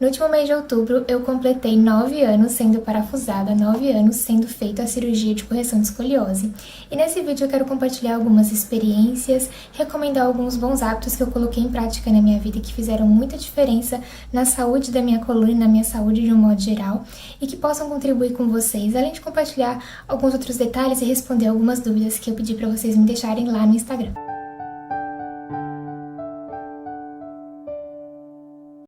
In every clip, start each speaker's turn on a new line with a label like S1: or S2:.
S1: No último mês de outubro, eu completei 9 anos sendo parafusada, 9 anos sendo feita a cirurgia de correção de escoliose. E nesse vídeo eu quero compartilhar algumas experiências, recomendar alguns bons hábitos que eu coloquei em prática na minha vida e que fizeram muita diferença na saúde da minha coluna e na minha saúde de um modo geral, e que possam contribuir com vocês, além de compartilhar alguns outros detalhes e responder algumas dúvidas que eu pedi para vocês me deixarem lá no Instagram.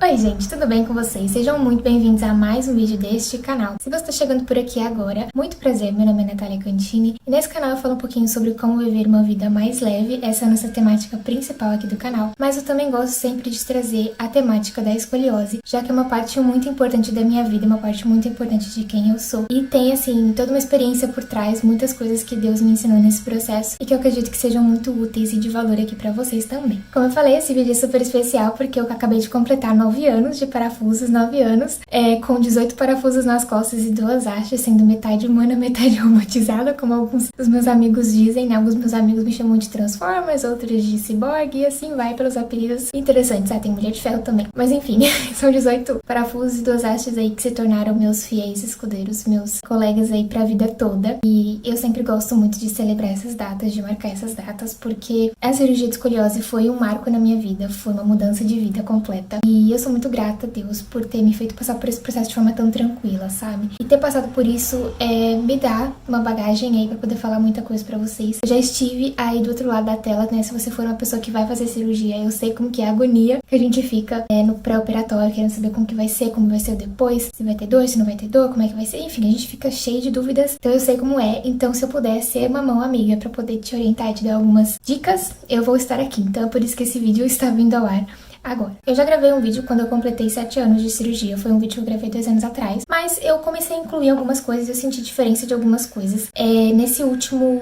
S1: Oi gente, tudo bem com vocês? Sejam muito bem-vindos a mais um vídeo deste canal. Se você está chegando por aqui agora, muito prazer, meu nome é Natália Cantini e nesse canal eu falo um pouquinho sobre como viver uma vida mais leve, essa é a nossa temática principal aqui do canal, mas eu também gosto sempre de trazer a temática da escoliose, já que é uma parte muito importante da minha vida, uma parte muito importante de quem eu sou e tem assim toda uma experiência por trás, muitas coisas que Deus me ensinou nesse processo e que eu acredito que sejam muito úteis e de valor aqui pra vocês também. Como eu falei, esse vídeo é super especial porque eu acabei de completar 9 anos de parafusos, 9 anos, com 18 parafusos nas costas e 2 hastes, sendo metade humana, metade robotizada, como alguns dos meus amigos dizem, né? Alguns meus amigos me chamam de Transformers, outros de Cyborg, e assim vai pelos apelidos interessantes. Tem Mulher de Ferro também. Mas enfim, são 18 parafusos e 2 hastes aí que se tornaram meus fiéis escudeiros, meus colegas aí pra vida toda. E eu sempre gosto muito de celebrar essas datas, de marcar essas datas, porque a cirurgia de escoliose foi um marco na minha vida, foi uma mudança de vida completa. E eu sou muito grata a Deus por ter me feito passar por esse processo de forma tão tranquila, sabe? E ter passado por isso me dá uma bagagem aí pra poder falar muita coisa pra vocês. Eu já estive aí do outro lado da tela, né? Se você for uma pessoa que vai fazer cirurgia, eu sei como que é a agonia que a gente fica no pré-operatório, querendo saber como que vai ser, como vai ser depois, se vai ter dor, se não vai ter dor, como é que vai ser, enfim, a gente fica cheio de dúvidas, então eu sei como é. Então se eu puder ser uma mão amiga pra poder te orientar e te dar algumas dicas, eu vou estar aqui. Então é por isso que esse vídeo está vindo ao ar agora. Eu já gravei um vídeo quando eu completei 7 anos de cirurgia, foi um vídeo que eu gravei 2 anos atrás, mas eu comecei a incluir algumas coisas e eu senti diferença de algumas coisas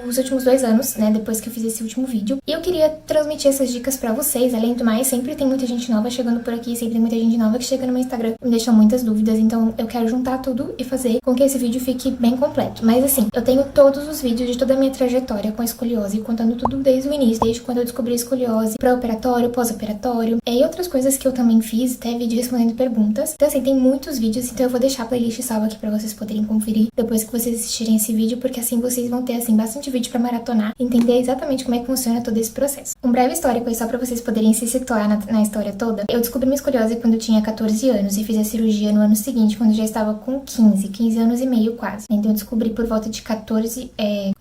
S1: os últimos 2 anos, né, depois que eu fiz esse último vídeo. E eu queria transmitir essas dicas pra vocês, além do mais, sempre tem muita gente nova chegando por aqui, sempre tem muita gente nova que chega no meu Instagram e me deixa muitas dúvidas, então eu quero juntar tudo e fazer com que esse vídeo fique bem completo. Mas assim, eu tenho todos os vídeos de toda a minha trajetória com a escoliose, contando tudo desde o início, desde quando eu descobri a escoliose, pré-operatório, pós-operatório, e outras coisas que eu também fiz, até vídeo respondendo perguntas. Então assim, tem muitos vídeos, então eu vou deixar a playlist salva aqui pra vocês poderem conferir depois que vocês assistirem esse vídeo, porque assim vocês vão ter assim bastante vídeo pra maratonar e entender exatamente como é que funciona todo esse processo. Um breve histórico aí só pra vocês poderem se situar na história toda. Eu descobri minha escoliose quando eu tinha 14 anos e fiz a cirurgia no ano seguinte, quando eu já estava com 15 anos e meio quase. Então eu descobri por volta de quando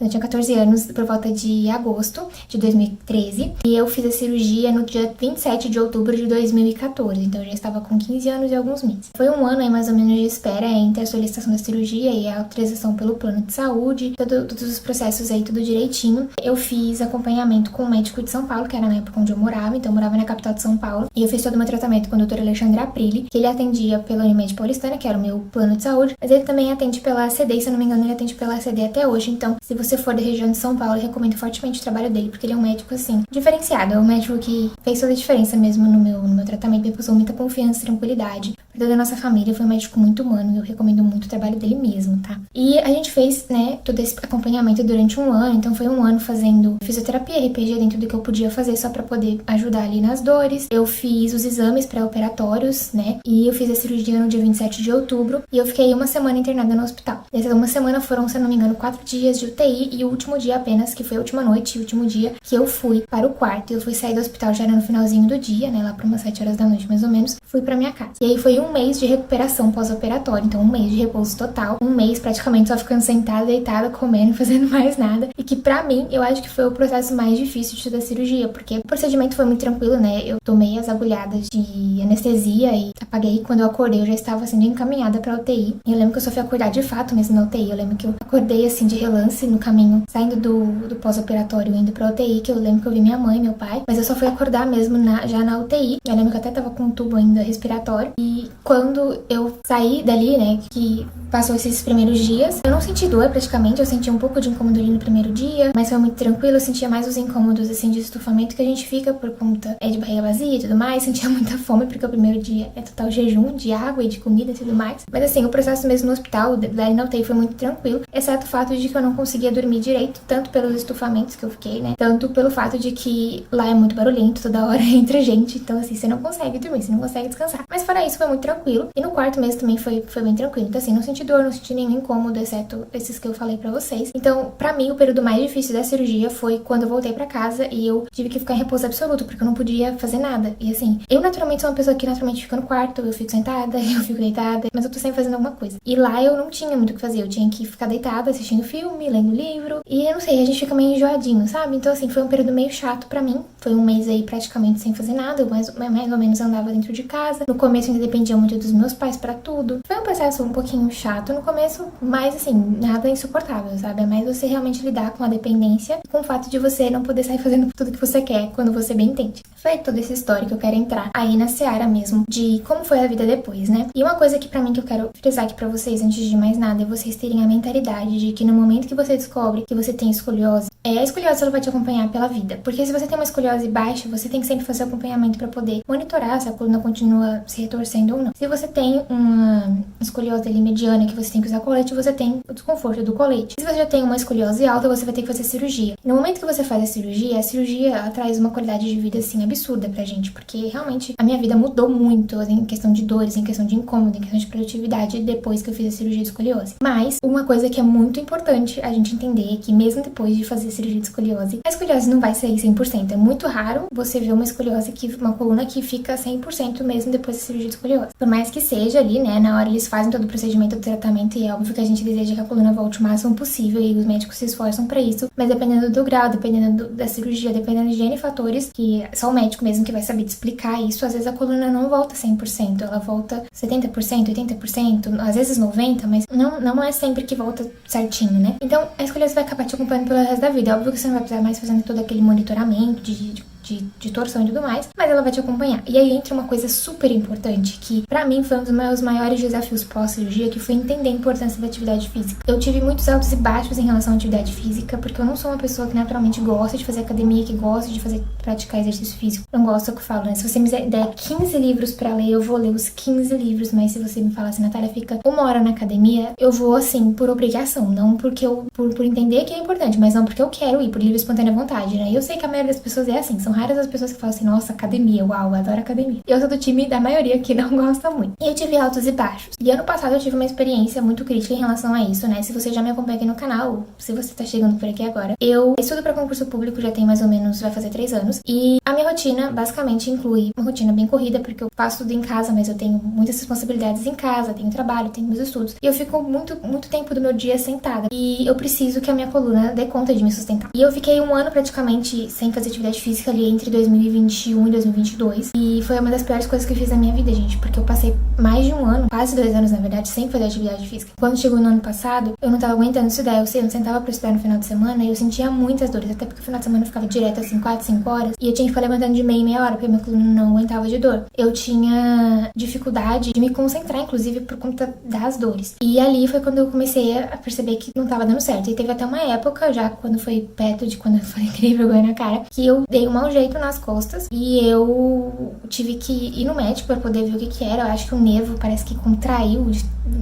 S1: eu tinha 14 anos, por volta de agosto de 2013, e eu fiz a cirurgia no dia 27 de outubro de 2014, então eu já estava com 15 anos e alguns meses. Foi um ano aí mais ou menos de espera entre a solicitação da cirurgia e a autorização pelo plano de saúde, todos os processos aí, tudo direitinho. Eu fiz acompanhamento com um médico de São Paulo, que era na época onde eu morava, então eu morava na capital de São Paulo, e eu fiz todo o meu tratamento com o Dr. Alexandre Aprile, que ele atendia pela Unimed Paulistana, que era o meu plano de saúde, mas ele também atende pela ACD, e se eu não me engano ele atende pela ACD até hoje, então se você for da região de São Paulo, eu recomendo fortemente o trabalho dele, porque ele é um médico assim, diferenciado, é um médico que fez toda a diferença mesmo no meu tratamento, me passou muita confiança e tranquilidade. Pra toda a nossa família, foi um médico muito humano, eu recomendo muito o trabalho dele mesmo, tá? E a gente fez, né, todo esse acompanhamento durante um ano, então foi um ano fazendo fisioterapia, RPG dentro do que eu podia fazer só pra poder ajudar ali nas dores. Eu fiz os exames pré-operatórios, né, e eu fiz a cirurgia no dia 27 de outubro e eu fiquei uma semana internada no hospital. Dessa uma semana foram, se eu não me engano, 4 dias de UTI e o último dia apenas, que foi a última noite, o último dia que eu fui para o quarto. Eu fui sair do hospital já era no finalzinho do dia, né, lá para umas 7 horas da noite mais ou menos, fui pra minha casa. E aí foi um mês de recuperação pós-operatória, então um mês de repouso total, um mês praticamente só ficando sentada, deitada, comendo, fazendo mais nada, e que pra mim, eu acho que foi o processo mais difícil de toda a cirurgia, porque o procedimento foi muito tranquilo, né, eu tomei as agulhadas de anestesia e apaguei, quando eu acordei eu já estava sendo encaminhada pra UTI, e eu lembro que eu só fui acordar de fato mesmo na UTI, eu lembro que eu acordei assim de relance no caminho, saindo do pós-operatório, indo pra UTI, que eu lembro que eu vi minha mãe, meu pai, mas eu só fui acordar mesmo já na UTI, eu lembro que eu até tava com um tubo ainda respiratório, e quando eu saí dali, né, que passou esses primeiros dias, eu não senti dor praticamente, eu senti um pouco de incômodo ali no primeiro dia, mas foi muito tranquilo, eu sentia mais os incômodos, assim, de estufamento que a gente fica por conta de barriga vazia e tudo mais, sentia muita fome, porque o primeiro dia é total jejum de água e de comida e tudo mais, mas assim, o processo mesmo no hospital, daí na UTI foi muito tranquilo, exceto o fato de que eu não conseguia dormir direito, tanto pelos estufamentos que eu fiquei, né, tanto pelo fato de que lá é muito barulhento, toda hora entra gente, então assim, você não consegue dormir, você não consegue descansar. Mas fora isso, foi muito tranquilo. E no quarto mesmo também foi bem tranquilo. Então assim, não senti dor, não senti nenhum incômodo, exceto esses que eu falei pra vocês. Então, pra mim, o período mais difícil da cirurgia foi quando eu voltei pra casa e eu tive que ficar em repouso absoluto, porque eu não podia fazer nada. E assim, eu naturalmente sou uma pessoa que naturalmente fica no quarto, eu fico sentada, eu fico deitada, mas eu tô sempre fazendo alguma coisa. E lá eu não tinha muito o que fazer, eu tinha que ficar deitada, assistindo filme, lendo livro, e eu não sei, a gente fica meio enjoadinho, sabe? Então assim, foi um período meio chato pra mim. Foi um mês aí praticamente sem fazer nada, eu mais ou menos andava dentro de casa. No começo eu ainda dependia muito dos meus pais pra tudo. Foi um processo um pouquinho chato no começo, mas assim, nada insuportável, sabe? É mais você realmente lidar com a dependência e com o fato de você não poder sair fazendo tudo que você quer quando você bem entende. Foi toda essa história que eu quero entrar aí na seara mesmo de como foi a vida depois, né? E uma coisa que pra mim que eu quero frisar aqui pra vocês antes de mais nada é vocês terem a mentalidade de que no momento que você descobre que você tem escoliose, a escoliose ela vai te acompanhar pela vida. Porque se você tem uma escoliose baixa, você tem que sempre fazer acompanhamento pra poder monitorar se a coluna continua se retorcendo ou não. Se você tem uma escoliose ali mediana que você tem que usar colete, você tem o desconforto do colete. Se você já tem uma escoliose alta, você vai ter que fazer cirurgia. No momento que você faz a cirurgia ela traz uma qualidade de vida assim absurda pra gente, porque realmente a minha vida mudou muito em questão de dores, em questão de incômodo, em questão de produtividade depois que eu fiz a cirurgia de escoliose. Mas uma coisa que é muito importante a gente entender é que mesmo depois de fazer a cirurgia de escoliose, a escoliose não vai sair 100%. É muito raro você ver uma escoliose uma coluna que fica 100% mesmo depois da cirurgia de escoliose. Por mais que seja ali, né, na hora eles fazem todo o procedimento do tratamento e é óbvio que a gente deseja que a coluna volte o máximo possível e os médicos se esforçam pra isso, mas dependendo do grau, dependendo da cirurgia, dependendo de N fatores, que só o médico mesmo que vai saber te explicar isso, às vezes a coluna não volta 100%, ela volta 70%, 80%, às vezes 90%, mas não é sempre que volta certinho, né? Então, a escoliose vai acabar te acompanhando pelo resto da vida. É óbvio que você não vai precisar mais fazendo todo aquele monitoramento de torção e tudo mais, mas ela vai te acompanhar. E aí entra uma coisa super importante, que pra mim foi um dos meus maiores desafios pós-cirurgia, que foi entender a importância da atividade física. Eu tive muitos altos e baixos em relação à atividade física, porque eu não sou uma pessoa que naturalmente gosta de fazer academia, que gosta de praticar exercício físico. Não gosto do que eu falo, né? Se você me der 15 livros pra ler, eu vou ler os 15 livros, mas se você me falar assim, Natália, fica 1 hora na academia, eu vou assim, por obrigação, não porque por entender que é importante, mas não porque eu quero ir, por livre e espontânea vontade, né? E eu sei que a maioria das pessoas é assim, são raras as pessoas que falam assim, nossa, academia, uau, eu adoro academia. Eu sou do time da maioria que não gosta muito. E eu tive altos e baixos. E ano passado eu tive uma experiência muito crítica em relação a isso, né? Se você já me acompanha aqui no canal, se você tá chegando por aqui agora, eu estudo pra concurso público já tem mais ou menos, vai fazer 3 anos. E a minha rotina basicamente inclui uma rotina bem corrida, porque eu faço tudo em casa, mas eu tenho muitas responsabilidades em casa, tenho trabalho, tenho meus estudos. E eu fico muito tempo do meu dia sentada. E eu preciso que a minha coluna dê conta de me sustentar. E eu fiquei 1 ano praticamente sem fazer atividade física ali entre 2021 e 2022. E foi uma das piores coisas que eu fiz na minha vida, gente, porque eu passei mais de 1 ano, quase 2 anos na verdade, sem fazer atividade física. Quando chegou no ano passado, eu não tava aguentando estudar. Eu sentava pra estudar no final de semana e eu sentia muitas dores, até porque o final de semana eu ficava direto assim, 4, 5 horas. E eu tinha que ficar levantando de meia hora, porque minha coluna não aguentava de dor. Eu tinha dificuldade de me concentrar, inclusive, por conta das dores. E ali foi quando eu comecei a perceber que não tava dando certo. E teve até uma época, já quando foi perto de quando eu falei que dei vergonha na cara, que eu dei um mau jeito nas costas e eu tive que ir no médico pra poder ver o que era. Eu acho que o nervo parece que contraiu.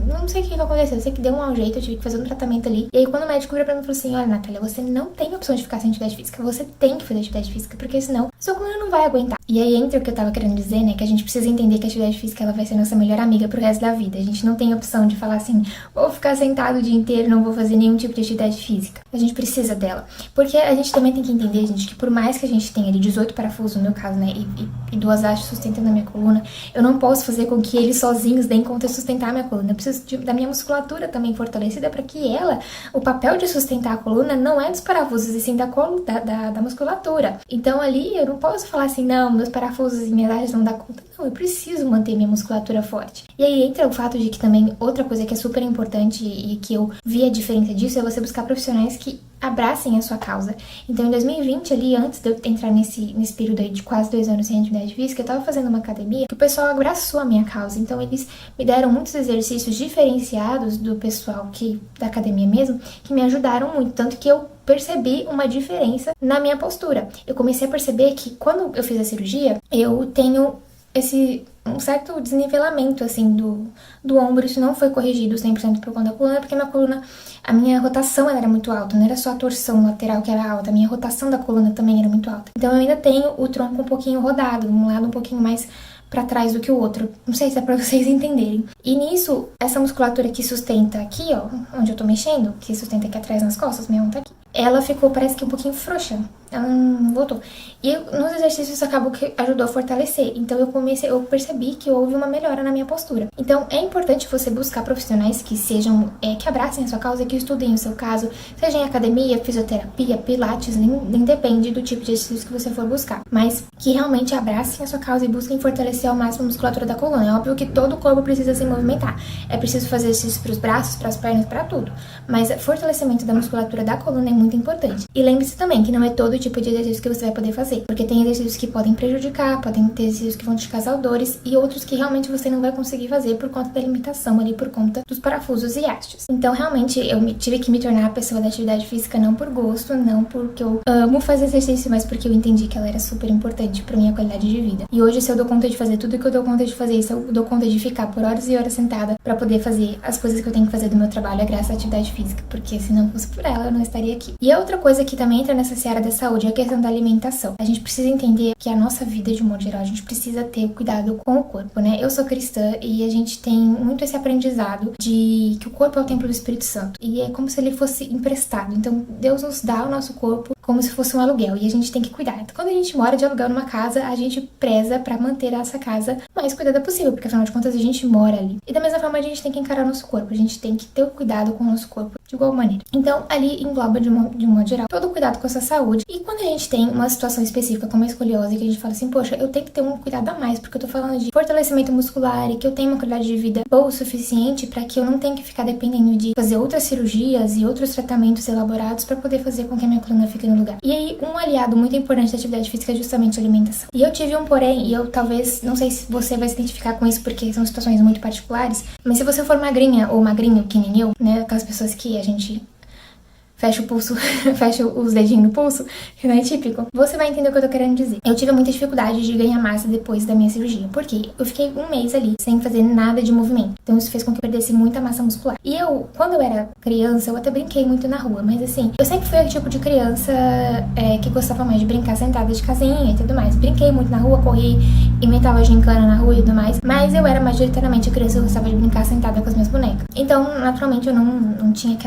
S1: Não sei o que aconteceu. Eu sei que deu um mau jeito, eu tive que fazer um tratamento ali. E aí quando o médico virou pra mim e falou assim, olha, Natália, você não tem opção de ficar sem atividade física. Você tem que fazer atividade física, porque senão a sua coluna não vai aguentar. E aí entra o que eu tava querendo dizer, né? Que a gente precisa entender que a atividade física ela vai ser nossa melhor amiga pro resto da vida. A gente não tem opção de falar assim, vou ficar sentado o dia inteiro, não vou fazer nenhum tipo de atividade física. A gente precisa dela. Porque a gente também tem que entender, gente, que por mais que a gente tenha ali 18 parafusos, no meu caso, né? E 2 hastes sustentando a minha coluna, eu não posso fazer com que eles sozinhos deem conta de sustentar a minha coluna. Eu preciso da minha musculatura também fortalecida para que o papel de sustentar a coluna não é dos parafusos, e sim da musculatura. Então ali eu não posso falar assim, não, meus parafusos e minhas hastes não dão conta. Não, eu preciso manter minha musculatura forte. E aí entra o fato de que também outra coisa que é super importante e que eu vi a diferença disso é você buscar profissionais que abracem a sua causa. Então, em 2020, ali, antes de eu entrar nesse período aí de quase 2 anos sem atividade física, eu tava fazendo uma academia que o pessoal abraçou a minha causa. Então, eles me deram muitos exercícios diferenciados do pessoal da academia mesmo, que me ajudaram muito. Tanto que eu percebi uma diferença na minha postura. Eu comecei a perceber que quando eu fiz a cirurgia, eu tenho um certo desnivelamento, assim, do ombro. Isso não foi corrigido 100% por conta da coluna, porque a minha rotação ela era muito alta, não era só a torção lateral que era alta, a minha rotação da coluna também era muito alta. Então eu ainda tenho o tronco um pouquinho rodado, um lado um pouquinho mais pra trás do que o outro. Não sei se é pra vocês entenderem. E nisso, essa musculatura que sustenta aqui, ó, onde eu tô mexendo, que sustenta aqui atrás nas costas, minha mão tá aqui, ela ficou, parece que um pouquinho frouxa. Ela não voltou. E nos exercícios acabou que ajudou a fortalecer. Então eu percebi que houve uma melhora na minha postura. Então é importante você buscar profissionais que sejam, que abracem a sua causa, que estudem o seu caso, seja em academia, fisioterapia, pilates, nem depende do tipo de exercício que você for buscar. Mas que realmente abracem a sua causa e busquem fortalecer ao máximo a musculatura da coluna. É óbvio que todo o corpo precisa se movimentar. É preciso fazer exercício para os braços, para as pernas, para tudo. Mas fortalecimento da musculatura da coluna é muito importante. E lembre-se também que não é todo tipo de exercício que você vai poder fazer, porque tem exercícios que podem prejudicar, podem ter exercícios que vão te causar dores e outros que realmente você não vai conseguir fazer por conta da limitação ali, por conta dos parafusos e hastes. Então realmente eu tive que me tornar a pessoa da atividade física não por gosto, não porque eu amo fazer exercício, mas porque eu entendi que ela era super importante pra minha qualidade de vida. E hoje, se eu dou conta de fazer tudo que eu dou conta de fazer, se eu dou conta de ficar por horas e horas sentada pra poder fazer as coisas que eu tenho que fazer do meu trabalho, é graças à atividade física, porque se não fosse por ela, eu não estaria aqui. E a outra coisa que também entra nessa seara da saúde é a questão da alimentação. A gente precisa entender que a nossa vida, de modo geral, a gente precisa ter cuidado com o corpo, né? Eu sou cristã e a gente tem muito esse aprendizado de que o corpo é o templo do Espírito Santo. E é como se ele fosse emprestado. Então, Deus nos dá o nosso corpo como se fosse um aluguel e a gente tem que cuidar. Então, quando a gente mora de aluguel numa casa, a gente preza pra manter essa casa o mais cuidada possível, porque afinal de contas a gente mora ali. E da mesma forma a gente tem que encarar o nosso corpo, a gente tem que ter o cuidado com o nosso corpo de igual maneira. Então, ali engloba de um modo geral todo o cuidado com a sua saúde. E quando a gente tem uma situação específica como a escoliose, que a gente fala assim, poxa, eu tenho que ter um cuidado a mais, porque eu tô falando de fortalecimento muscular e que eu tenho uma qualidade de vida boa o suficiente pra que eu não tenha que ficar dependendo de fazer outras cirurgias e outros tratamentos elaborados pra poder fazer com que a minha coluna fique no lugar. E aí, um aliado muito importante da atividade física é justamente a alimentação. E eu tive um porém, e eu talvez, não sei se você vai se identificar com isso porque são situações muito particulares, mas se você for magrinha ou magrinho, que nem eu, né, aquelas pessoas que a gente fecha o pulso, fecha os dedinhos no pulso, que não é típico, você vai entender o que eu tô querendo dizer. Eu tive muita dificuldade de ganhar massa depois da minha cirurgia, porque eu fiquei um mês ali sem fazer nada de movimento. Então isso fez com que eu perdesse muita massa muscular. E quando eu era criança, eu até brinquei muito na rua, mas assim, eu sempre fui o tipo de criança que gostava mais de brincar sentada de casinha e tudo mais. Brinquei muito na rua, corri, inventava gincana na rua e tudo mais, mas eu era majoritariamente a criança que gostava de brincar sentada com as minhas bonecas. Então, naturalmente, eu não tinha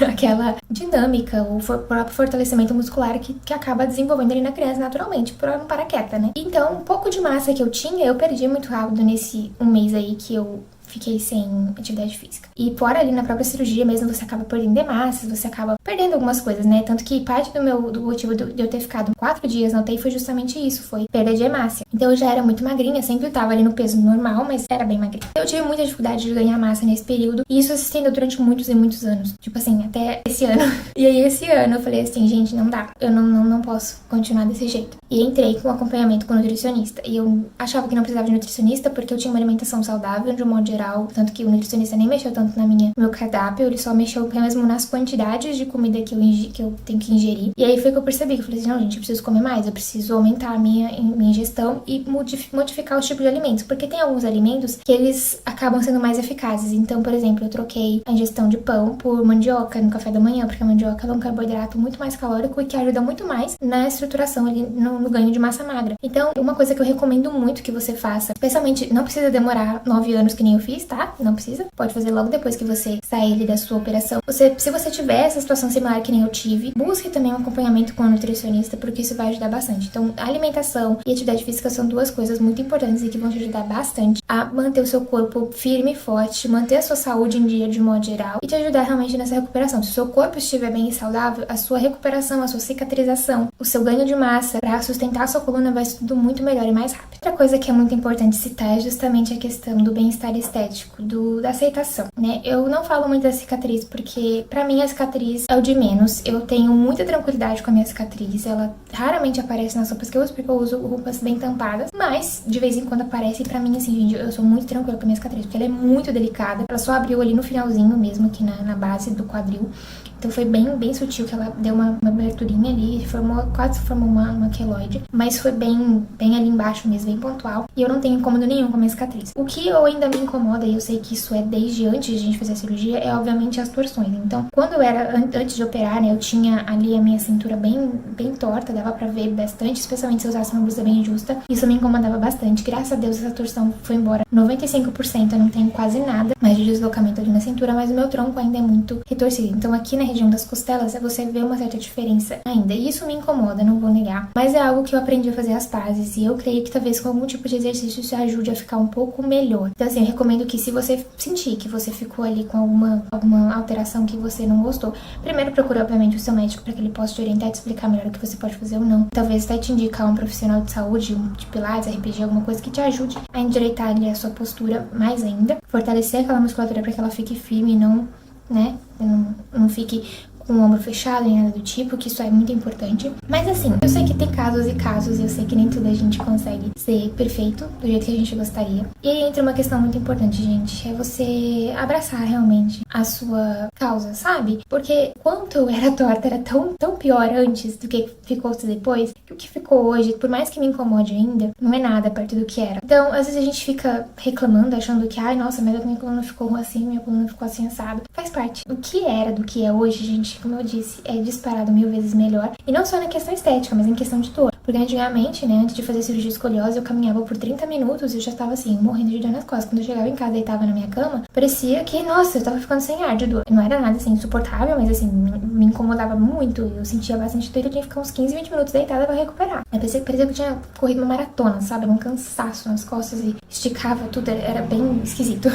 S1: aquela dinâmica, o próprio fortalecimento muscular que acaba desenvolvendo ali na criança naturalmente, por não parar quieta, né? Então, um pouco de massa que eu tinha, eu perdi muito rápido nesse um mês aí que eu fiquei sem atividade física. E fora ali na própria cirurgia mesmo, você acaba perdendo hemácias, você acaba perdendo algumas coisas, né? Tanto que parte do motivo de eu ter ficado 4 dias na UTI foi justamente isso, foi perda de hemácia. Então eu já era muito magrinha, sempre tava ali no peso normal, mas era bem magrinha. Eu tive muita dificuldade de ganhar massa nesse período, e isso se estendeu durante muitos e muitos anos. Tipo assim, até esse ano. E aí esse ano eu falei assim, gente, não dá. Eu não posso continuar desse jeito. E entrei com acompanhamento com nutricionista. E eu achava que não precisava de nutricionista porque eu tinha uma alimentação saudável, de um modo geral, tanto que o nutricionista nem mexeu tanto no meu cardápio, ele só mexeu mesmo nas quantidades de comida que eu tenho que ingerir. E aí foi que eu percebi, que eu falei assim, não, gente, eu preciso comer mais, eu preciso aumentar a minha ingestão e modificar os tipos de alimentos, porque tem alguns alimentos que eles acabam sendo mais eficazes. Então, por exemplo, eu troquei a ingestão de pão por mandioca no café da manhã, porque a mandioca é um carboidrato muito mais calórico e que ajuda muito mais na estruturação ali, no ganho de massa magra. Então, uma coisa que eu recomendo muito que você faça, especialmente, não precisa demorar 9 anos que nem eu fiz, tá? Não precisa. Pode fazer logo depois que você sair ali da sua operação. Se você tiver essa situação similar que nem eu tive, busque também um acompanhamento com a nutricionista, porque isso vai ajudar bastante. Então, alimentação e atividade física são duas coisas muito importantes e que vão te ajudar bastante a manter o seu corpo firme e forte, manter a sua saúde em dia de modo geral e te ajudar realmente nessa recuperação. Se o seu corpo estiver bem e saudável, a sua recuperação, a sua cicatrização, o seu ganho de massa para sustentar a sua coluna vai ser tudo muito melhor e mais rápido. Outra coisa que é muito importante citar é justamente a questão do bem-estar estético, da aceitação, né? Eu não falo muito da cicatriz porque pra mim a cicatriz é o de menos. Eu tenho muita tranquilidade com a minha cicatriz, ela raramente aparece nas roupas que eu uso porque eu uso roupas bem tampadas, mas de vez em quando aparece e pra mim, assim, gente, eu sou muito tranquila com a minha cicatriz porque ela é muito delicada, ela só abriu ali no finalzinho mesmo, aqui na base do quadril. Então foi bem sutil, que ela deu uma aberturinha ali, quase formou uma queloide, mas foi bem ali embaixo mesmo, bem pontual. E eu não tenho incômodo nenhum com a minha cicatriz. O que eu ainda me incomoda, e eu sei que isso é desde antes de a gente fazer a cirurgia, é obviamente as torções. Então, quando eu era, antes de operar, né, eu tinha ali a minha cintura bem torta, dava pra ver bastante, especialmente se eu usasse uma blusa bem justa. Isso me incomodava bastante. Graças a Deus essa torção foi embora 95%, eu não tenho quase nada mais de deslocamento ali na cintura, mas o meu tronco ainda é muito retorcido. Então aqui na região das costelas você vê uma certa diferença ainda. E isso me incomoda, não vou negar. Mas é algo que eu aprendi a fazer as pazes e eu creio que talvez com algum tipo de exercício isso ajude a ficar um pouco melhor. Então assim, eu recomendo que se você sentir que você ficou ali com alguma alteração que você não gostou, primeiro procure obviamente o seu médico para que ele possa te orientar e te explicar melhor o que você pode fazer ou não. Talvez até te indicar um profissional de saúde, de pilates, RPG, alguma coisa que te ajude a endireitar ali a sua postura mais ainda, fortalecer aquela musculatura para que ela fique firme e não, né, não fique com o ombro fechado nem nada do tipo, que isso é muito importante. Mas assim, eu sei que tem casos e casos, eu sei que nem tudo a gente consegue ser perfeito do jeito que a gente gostaria. E aí entra uma questão muito importante, gente, é você abraçar realmente a sua causa, sabe? Porque quanto eu era torta, era tão pior antes do que ficou depois, que o que ficou hoje, por mais que me incomode ainda, não é nada perto do que era. Então, às vezes a gente fica reclamando, achando que, ai, nossa, mas a minha coluna ficou assim, minha coluna ficou assim assado. Faz parte. O que era do que é hoje, gente, como eu disse, é disparado 1000 vezes melhor. E não só na questão estética, mas em questão de dor. Porque antigamente, né, antes de fazer cirurgia de escoliose, eu caminhava por 30 minutos e eu já estava assim, morrendo de dor nas costas. Quando eu chegava em casa e deitava na minha cama, parecia que, nossa, eu tava ficando sem ar de dor. Não era nada assim insuportável, mas assim, me incomodava muito. Eu sentia bastante dor e eu tinha que ficar uns 15, 20 minutos deitada pra recuperar. Parecia que eu tinha corrido uma maratona, sabe? Um cansaço nas costas e esticava tudo, era bem esquisito.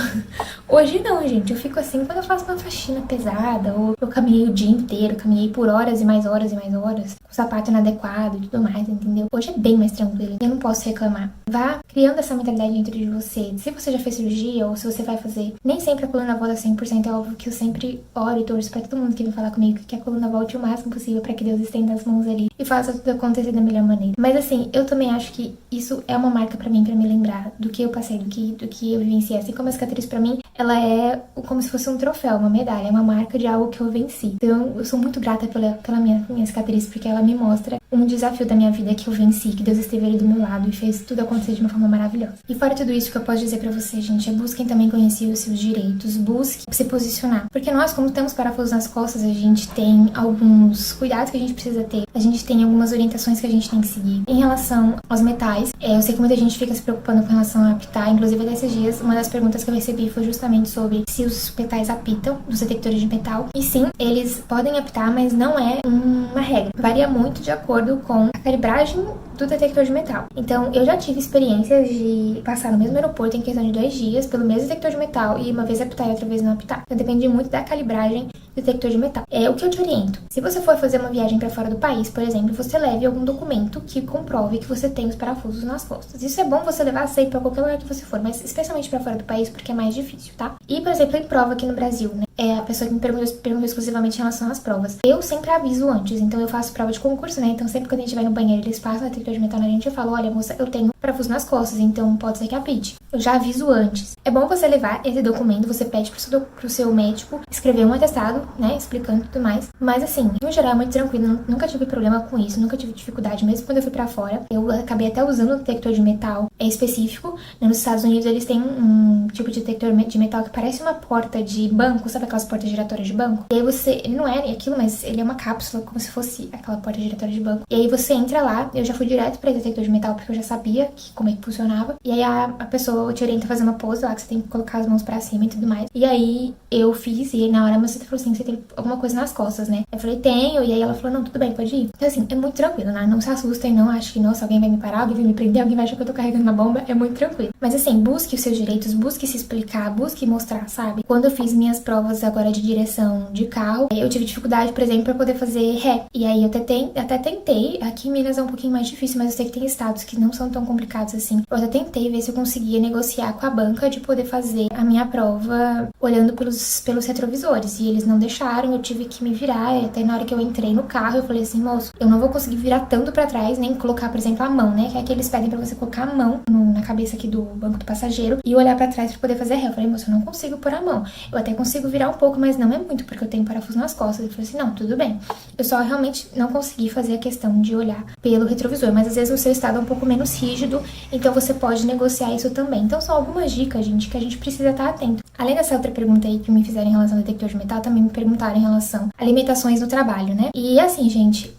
S1: Hoje não, gente. Eu fico assim quando eu faço uma faxina pesada, ou eu caminhei o dia inteiro, caminhei por horas e mais horas e mais horas, com o sapato inadequado e tudo mais, entendeu? Hoje é bem mais tranquilo, eu não posso reclamar. Vá criando essa mentalidade dentro de você. Se você já fez cirurgia ou se você vai fazer, nem sempre a coluna volta 100%, é óbvio que eu sempre oro e torço pra todo mundo que vem falar comigo que a coluna volte o máximo possível pra que Deus estenda as mãos ali e faça tudo acontecer da melhor maneira. Mas assim, eu também acho que isso é uma marca pra mim, pra me lembrar do que eu passei, do que eu vivenciei. Assim como a cicatriz pra mim, ela é como se fosse um troféu, uma medalha, é uma marca de algo que eu venci. Então eu sou muito grata pela minha cicatriz, porque ela me mostra um desafio da minha vida que eu venci, que Deus esteve ali do meu lado e fez tudo acontecer de uma forma maravilhosa. E fora tudo isso, que eu posso dizer pra você, gente, é busquem também conhecer os seus direitos, busque se posicionar. Porque nós, como temos parafusos nas costas, a gente tem alguns cuidados que a gente precisa ter, a gente tem algumas orientações que a gente tem que seguir. Em relação aos metais, eu sei que muita gente fica se preocupando com relação a apitar, inclusive desses dias, uma das perguntas que eu recebi foi justamente sobre se os metais apitam, os detectores de metal. E sim, eles podem apitar, mas não é uma regra. Varia muito de acordo com a calibragem do detector de metal. Então, eu já tive experiências de passar no mesmo aeroporto em questão de 2 dias pelo mesmo detector de metal e uma vez apitar e outra vez não apitar. Então, depende muito da calibragem do detector de metal. É o que eu te oriento. Se você for fazer uma viagem para fora do país, por exemplo, você leve algum documento que comprove que você tem os parafusos nas costas. Isso é bom você levar sempre para qualquer lugar que você for, mas especialmente para fora do país porque é mais difícil, tá? E, por exemplo, em prova aqui no Brasil, né? É a pessoa que me perguntou exclusivamente em relação às provas. Eu sempre aviso antes, então eu faço prova de concurso, né? Então sempre quando a gente vai no banheiro, eles passam o detector de metal na gente, eu falo, olha, moça, eu tenho parafuso nas costas, então pode ser que apite. Eu já aviso antes. É bom você levar esse documento, você pede pro seu médico escrever um atestado, né? Explicando tudo mais. Mas assim, no geral é muito tranquilo, nunca tive problema com isso, nunca tive dificuldade, mesmo quando eu fui pra fora. Eu acabei até usando um detector de metal específico. Nos Estados Unidos eles têm um tipo de detector de metal que parece uma porta de banco, sabe aquelas portas giratórias de banco? E aí ele não é aquilo, mas ele é uma cápsula, como se fosse aquela porta giratória de banco. E aí você entra lá, eu já fui direto pra esse detector de metal, porque eu já sabia como é que funcionava. E aí a pessoa te orienta a fazer uma pose lá, que você tem que colocar as mãos pra cima e tudo mais. E aí eu fiz, e aí na hora você falou assim, você tem alguma coisa nas costas, né? Eu falei, tenho, e aí ela falou, não, tudo bem, pode ir. Então assim, é muito tranquilo, né? Não se assustem, não acho que, nossa, alguém vai me parar, alguém vai me prender, alguém vai achar que eu tô carregando uma bomba, é muito tranquilo. Mas assim, busque os seus direitos, busque se explicar, busque mostrar, sabe? Quando eu fiz minhas provas agora de direção de carro, eu tive dificuldade, por exemplo, pra poder fazer ré. E aí eu até tentei, aqui em Minas é um pouquinho mais difícil, mas eu sei que tem estados que não são tão complicados assim. Eu até tentei ver se eu conseguia negociar com a banca de poder fazer a minha prova olhando pelos retrovisores. E eles não deixaram, eu tive que me virar. E até na hora que eu entrei no carro, eu falei assim, moço, eu não vou conseguir virar tanto pra trás, nem colocar, por exemplo, a mão, né? Que é que eles pedem pra você colocar a mão na cabeça aqui do banco do passageiro e olhar pra trás pra poder fazer ré. Eu falei, moço, eu não consigo pôr a mão. Eu até consigo virar virar um pouco, mas não é muito, porque eu tenho parafuso nas costas. Eu falei assim, não, tudo bem. Eu só realmente não consegui fazer a questão de olhar pelo retrovisor, mas às vezes o seu estado é um pouco menos rígido, então você pode negociar isso também. Então são algumas dicas, gente, que a gente precisa estar atento. Além dessa outra pergunta aí que me fizeram em relação ao detector de metal, também me perguntaram em relação a limitações no trabalho, né? E assim, gente,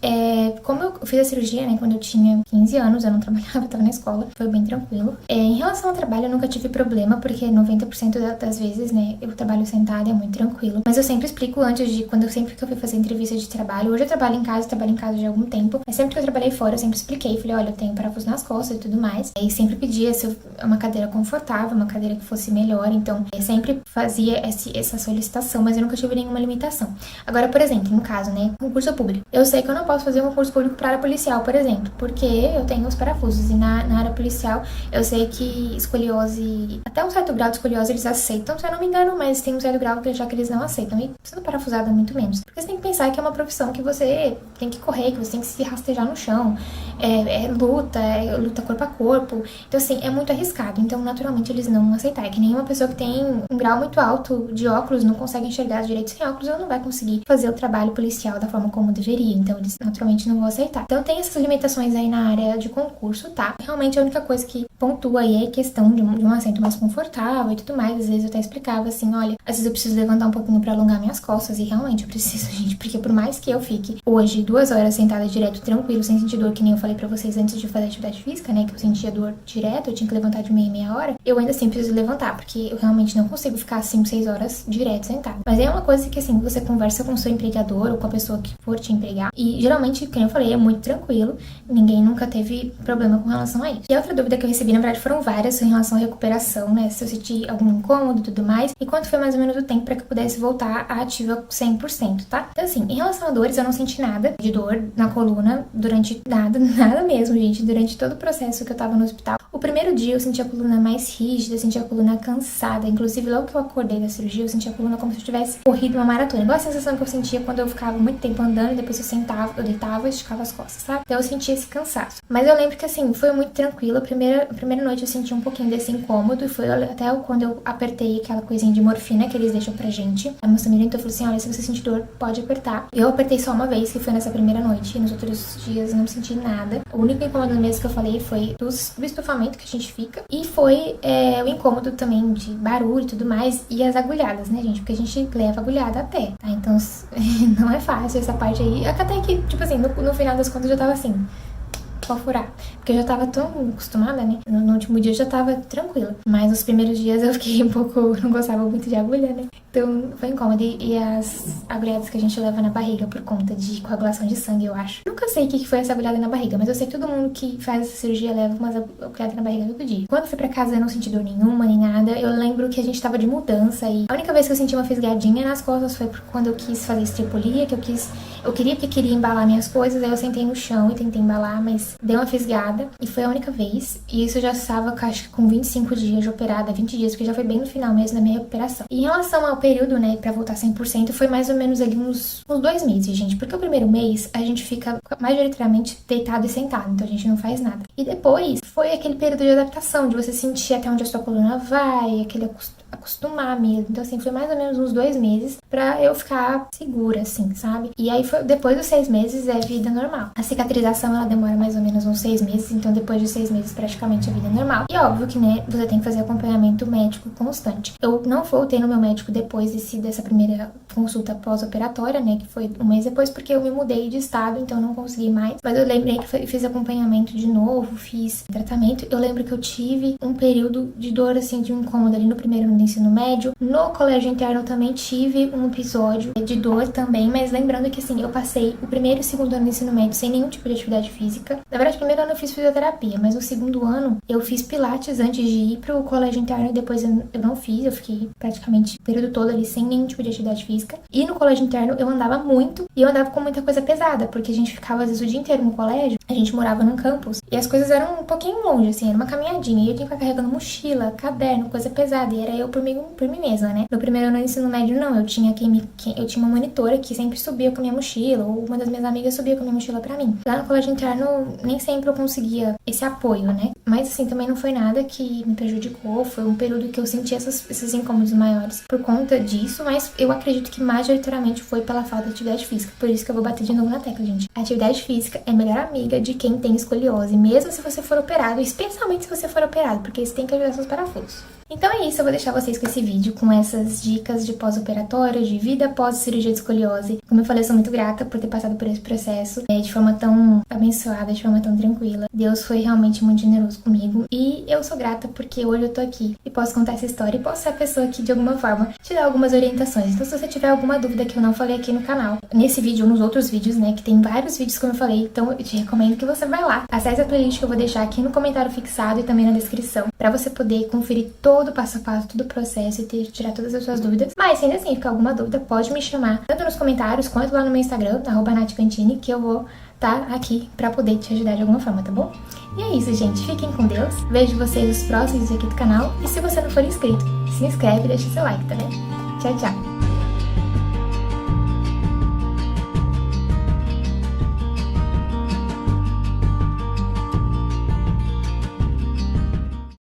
S1: como eu fiz a cirurgia, né, quando eu tinha 15 anos, eu não trabalhava, eu tava na escola, foi bem tranquilo. Em relação ao trabalho, eu nunca tive problema, porque 90% das vezes, né, eu trabalho sentada, é muito tranquilo. Mas eu sempre explico antes de, sempre que eu fui fazer entrevista de trabalho, hoje eu trabalho em casa já há algum tempo, mas sempre que eu trabalhei fora, eu sempre expliquei, falei, olha, eu tenho parafuso nas costas e tudo mais. E sempre pedia se uma cadeira confortável, uma cadeira que fosse melhor, então eu sempre fazia essa solicitação, mas eu nunca tive nenhuma limitação. Agora, por exemplo, no caso, né, concurso público. Eu sei que eu não posso fazer um concurso público para área policial, por exemplo, porque eu tenho os parafusos, e na área policial eu sei que escoliose, até um certo grau de escoliose eles aceitam, se eu não me engano, mas tem um certo grau que já que eles não aceitam, e sendo parafusada muito menos. Porque você tem que pensar que é uma profissão que você tem que correr, que você tem que se rastejar no chão, luta corpo a corpo, então assim, é muito arriscado, então naturalmente eles não aceitam. É que nenhuma pessoa que tem um grau muito alto de óculos não consegue enxergar direito sem óculos, ela não vai conseguir fazer o trabalho policial da forma como deveria, então eles naturalmente não vão aceitar. Então tem essas limitações aí na área de concurso, tá? Realmente a única coisa que pontua aí é a questão de um assento mais confortável e tudo mais. Às vezes eu até explicava assim, olha, às vezes eu preciso levantar um pouquinho pra alongar minhas costas, e realmente eu preciso, gente, porque por mais que eu fique hoje 2 horas sentada direto, tranquilo, sem sentir dor, que nem eu falei pra vocês antes de fazer atividade física, né, que eu sentia dor direto, eu tinha que levantar de meia em meia hora, eu ainda assim preciso levantar, porque eu realmente não consigo ficar 5, 6 horas direto sentada. Mas é uma coisa que, assim, você conversa com o seu empregador ou com a pessoa que for te empregar, e geralmente, como eu falei, é muito tranquilo, ninguém nunca teve problema com relação a isso. E a outra dúvida que eu recebi, na verdade, foram várias em relação à recuperação, né, se eu senti algum incômodo e tudo mais, e quanto foi mais ou menos o tempo pra que eu pudesse voltar à ativa 100%, tá? Então, assim, em relação a dores, eu não senti nada de dor na coluna durante nada mesmo, gente, durante todo o processo que eu tava no hospital. O primeiro dia eu senti a coluna mais rígida, eu senti a coluna cansada, inclusive logo que eu acordei da cirurgia, eu senti a coluna como se eu tivesse corrido uma maratona, igual a sensação que eu sentia quando eu ficava muito tempo andando e depois eu sentava, eu deitava e esticava as costas, sabe? Então eu sentia esse cansaço. Mas eu lembro que, assim, foi muito tranquilo. A primeira noite eu senti um pouquinho desse incômodo, e foi até quando eu apertei aquela coisinha de morfina que eles deixam pra gente. A moça me orientou e falou assim, olha, se você sentir dor, pode apertar. Eu apertei só uma vez, que foi nessa primeira noite, e nos outros dias eu não senti nada. O único incômodo mesmo que eu falei foi do estufamento que a gente fica, e foi o incômodo também de barulho e tudo mais, e as agulhadas, né, gente? Porque a gente leva agulhada até, tá? Então não é fácil essa parte aí. Até que, tipo assim, no final das contas eu já tava assim, pode furar. Porque eu já tava tão acostumada, né? No último dia eu já tava tranquila. Mas nos primeiros dias eu fiquei um pouco... Não gostava muito de agulha, né? Então foi incômodo. E as agulhadas que a gente leva na barriga por conta de coagulação de sangue, eu acho. Nunca sei o que foi essa agulhada na barriga, mas eu sei que todo mundo que faz essa cirurgia leva umas agulhadas na barriga todo dia. Quando eu fui pra casa eu não senti dor nenhuma, nem nada. Eu lembro que a gente tava de mudança, e a única vez que eu senti uma fisgadinha nas costas foi quando eu quis fazer estripolia, eu queria embalar minhas coisas, aí eu sentei no chão e tentei embalar, mas deu uma fisgada, e foi a única vez. E isso eu já estava, acho que com 25 dias de operada, 20 dias, porque já foi bem no final mesmo da minha recuperação. E em relação ao período, né, pra voltar 100%, foi mais ou menos ali uns 2 meses, gente, porque o primeiro mês a gente fica majoritariamente deitado e sentado, então a gente não faz nada. E depois foi aquele período de adaptação, de você sentir até onde a sua coluna vai, aquele acostumar mesmo. Então, assim, foi mais ou menos uns 2 meses pra eu ficar segura, assim, sabe? E aí, depois dos 6 meses, é vida normal. A cicatrização, ela demora mais ou menos uns 6 meses, então depois de 6 meses, praticamente, é vida normal. E óbvio que, né, você tem que fazer acompanhamento médico constante. Eu não voltei no meu médico depois dessa primeira consulta pós-operatória, né, que foi 1 mês depois, porque eu me mudei de estado, então eu não consegui mais. Mas eu lembrei que fiz acompanhamento de novo, fiz tratamento. Eu lembro que eu tive um período de dor, assim, de um incômodo ali no primeiro no ensino médio. No colégio interno também tive um episódio de dor também, mas lembrando que, assim, eu passei o primeiro e o segundo ano do ensino médio sem nenhum tipo de atividade física. Na verdade, o primeiro ano eu fiz fisioterapia, mas no segundo ano eu fiz pilates antes de ir pro colégio interno, e depois eu não fiz, eu fiquei praticamente o período todo ali sem nenhum tipo de atividade física. E no colégio interno eu andava muito, e eu andava com muita coisa pesada, porque a gente ficava às vezes o dia inteiro no colégio, a gente morava num campus e as coisas eram um pouquinho longe, assim, era uma caminhadinha. E eu tinha que ficar carregando mochila, caderno, coisa pesada. E era eu por mim mesma, né? No primeiro ano do ensino médio, não. Eu tinha eu tinha uma monitora que sempre subia com a minha mochila, ou uma das minhas amigas subia com a minha mochila pra mim. Lá no colégio interno, nem sempre eu conseguia esse apoio, né? Mas, assim, também não foi nada que me prejudicou. Foi um período que eu senti esses incômodos maiores por conta disso, mas eu acredito que majoritariamente foi pela falta de atividade física. Por isso que eu vou bater de novo na tecla, gente. A atividade física é a melhor amiga de quem tem escoliose, mesmo se você for operado, especialmente se você for operado, porque isso tem que ajudar seus parafusos. Então é isso, eu vou deixar vocês com esse vídeo, com essas dicas de pós-operatório, de vida após cirurgia de escoliose. Como eu falei, eu sou muito grata por ter passado por esse processo de forma tão abençoada, de forma tão tranquila. Deus foi realmente muito generoso comigo e eu sou grata porque hoje eu tô aqui e posso contar essa história e posso ser a pessoa que de alguma forma te dá algumas orientações. Então se você tiver alguma dúvida que eu não falei aqui no canal, nesse vídeo ou nos outros vídeos, né, que tem vários vídeos como eu falei, então eu te recomendo que você vai lá, acesse a playlist que eu vou deixar aqui no comentário fixado e também na descrição, pra você poder conferir todo o passo a passo, todo o processo e tirar todas as suas dúvidas. Mas se ainda assim ficar alguma dúvida, pode me chamar, tanto nos comentários quanto lá no meu Instagram, @NathCantini, que eu vou estar aqui pra poder te ajudar de alguma forma, tá bom? E é isso, gente. Fiquem com Deus. Vejo vocês nos próximos vídeos aqui do canal. E se você não for inscrito, se inscreve e deixa seu like, tá bem? Tchau, tchau!